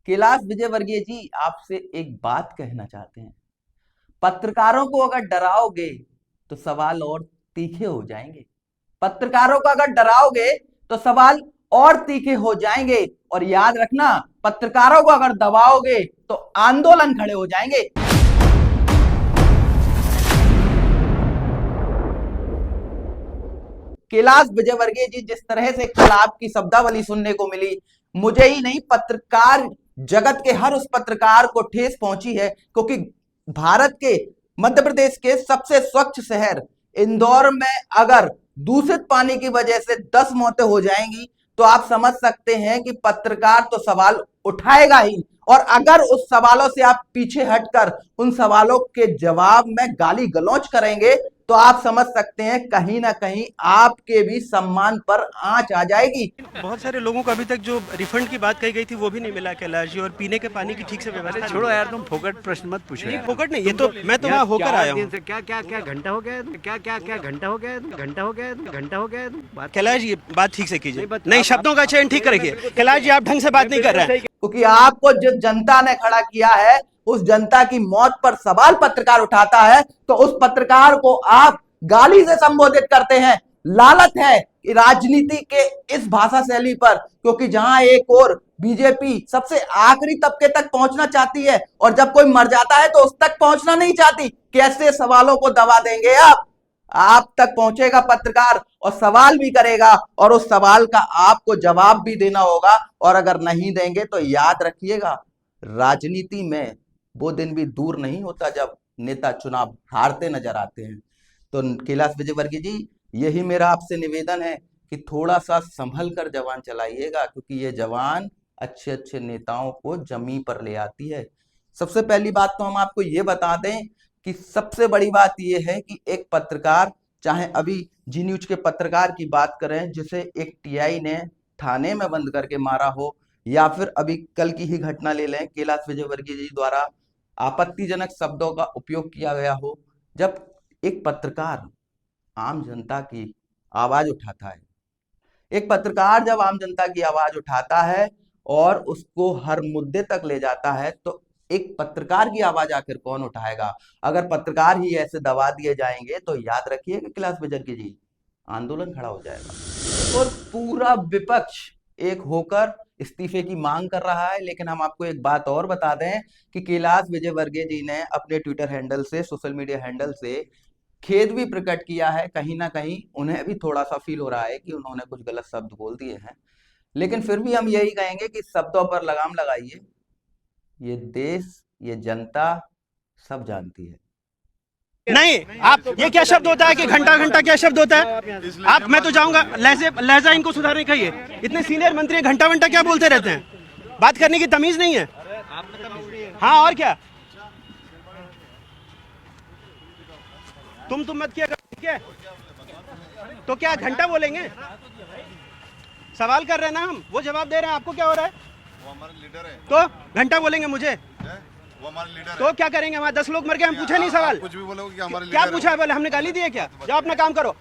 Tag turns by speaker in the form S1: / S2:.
S1: कैलाश विजयवर्गीय जी आपसे एक बात कहना चाहते हैं। पत्रकारों को अगर डराओगे तो सवाल और तीखे हो जाएंगे। पत्रकारों को अगर डराओगे तो सवाल और तीखे हो जाएंगे। और याद रखना, पत्रकारों को अगर दबाओगे तो आंदोलन खड़े हो जाएंगे। कैलाश विजयवर्गीय जी, जिस तरह से कल आपकी शब्दावली सुनने को मिली, मुझे ही नहीं पत्रकार जगत के हर उस पत्रकार को ठेस पहुंची है। क्योंकि भारत के मध्य प्रदेश के सबसे स्वच्छ शहर इंदौर में अगर दूषित पानी की वजह से 10 मौतें हो जाएंगी तो आप समझ सकते हैं कि पत्रकार तो सवाल उठाएगा ही। और अगर उस सवालों से आप पीछे हटकर उन सवालों के जवाब में गाली गलौज करेंगे तो आप समझ सकते हैं कहीं ना कहीं आपके भी सम्मान पर आंच आ जाएगी।
S2: बहुत सारे लोगों को अभी तक जो रिफंड की बात कही गई थी वो भी नहीं मिला कैलाश जी, और पीने के पानी की ठीक से व्यवस्था
S3: छोड़ो यार, तुम फोकट प्रश्न मत पूछो
S2: नहीं,
S3: यार।
S2: फोकट नहीं, ये तो मैं तो वहाँ होकर आया हूँ।
S3: क्या क्या क्या घंटा हो गया है? क्या क्या क्या घंटा हो गया है? घंटा हो गया है? घंटा हो गया है? बात
S2: कैलाश जी बात ठीक से कीजिए,
S3: नहीं,
S2: नहीं शब्दों का चयन ठीक रखिए। कैलाश जी आप ढंग से बात नहीं कर रहे हैं।
S1: क्योंकि आपको जिस जनता ने खड़ा किया है उस जनता की मौत पर सवाल पत्रकार उठाता है तो उस पत्रकार को आप गाली से संबोधित करते हैं। लालच है कि राजनीति के इस भाषा शैली पर, क्योंकि जहां एक और बीजेपी सबसे आखिरी तबके तक पहुंचना चाहती है और जब कोई मर जाता है तो उस तक पहुंचना नहीं चाहती। कैसे सवालों को दबा देंगे आप तक पहुंचेगा पत्रकार और सवाल भी करेगा और उस सवाल का आपको जवाब भी देना होगा। और अगर नहीं देंगे तो याद रखिएगा, राजनीति में वो दिन भी दूर नहीं होता जब नेता चुनाव हारते नजर आते हैं। तो कैलाश विजयवर्गीय जी, यही मेरा आपसे निवेदन है कि थोड़ा सा संभल कर जवान चलाइएगा, क्योंकि ये जवान अच्छे अच्छे नेताओं को जमीन पर ले आती है। सबसे पहली बात तो हम आपको ये बता दें कि सबसे बड़ी बात यह है कि एक पत्रकार, चाहे अभी जी न्यूज के पत्रकार की बात करें जिसे एक टीआई ने थाने में बंद करके मारा हो, या फिर अभी कल की ही घटना ले लें, कैलाश विजयवर्गीय जी द्वारा आपत्तिजनक शब्दों का उपयोग किया गया हो। जब एक पत्रकार आम जनता की आवाज उठाता है, एक पत्रकार जब आम जनता की आवाज उठाता है और उसको हर मुद्दे तक ले जाता है, तो एक पत्रकार की आवाज आखिर कौन उठाएगा? अगर पत्रकार ही ऐसे दबा दिए जाएंगे तो याद रखिए कि कैलाश विजयवर्गीय जी, आंदोलन खड़ा हो जाएगा और पूरा विपक्ष एक होकर इस्तीफे की मांग कर रहा है। लेकिन हम आपको एक बात और बता दें कि कैलाश विजयवर्गीय जी ने अपने ट्विटर हैंडल से, सोशल मीडिया हैंडल से खेद भी प्रकट किया है। कहीं ना कहीं उन्हें भी थोड़ा सा फील हो रहा है कि उन्होंने कुछ गलत शब्द बोल दिए हैं, लेकिन फिर भी हम यही कहेंगे कि शब्दों पर लगाम लगाइए। ये देश, ये जनता सब जानती है।
S2: नहीं, आप ये क्या शब्द होता है कि घंटा घंटा क्या शब्द होता है? आप, मैं तो जाऊंगा, लहजा इनको सुधारने का। ये इतने सीनियर मंत्री घंटा घंटा क्या बोलते रहते हैं? बात करने की तमीज नहीं है। हाँ और क्या, तुम मत किया करो, ठीक है? तो क्या घंटा बोलेंगे? सवाल कर रहे हैं ना हम, वो जवाब दे रहे हैं, आपको क्या हो रहा है?
S4: वो हमारे लीडर है।
S2: तो घंटा बोलेंगे मुझे?
S4: वो हमारे लीडर
S2: तो क्या करेंगे? हमारे 10 लोग मर गए, हम पूछे नहीं सवाल?
S4: कुछ भी बोलोगे कि हमारे
S2: क्या
S4: लीडर
S2: पूछा है? बोले हमने गाली दी है क्या? जाओ अपना काम करो।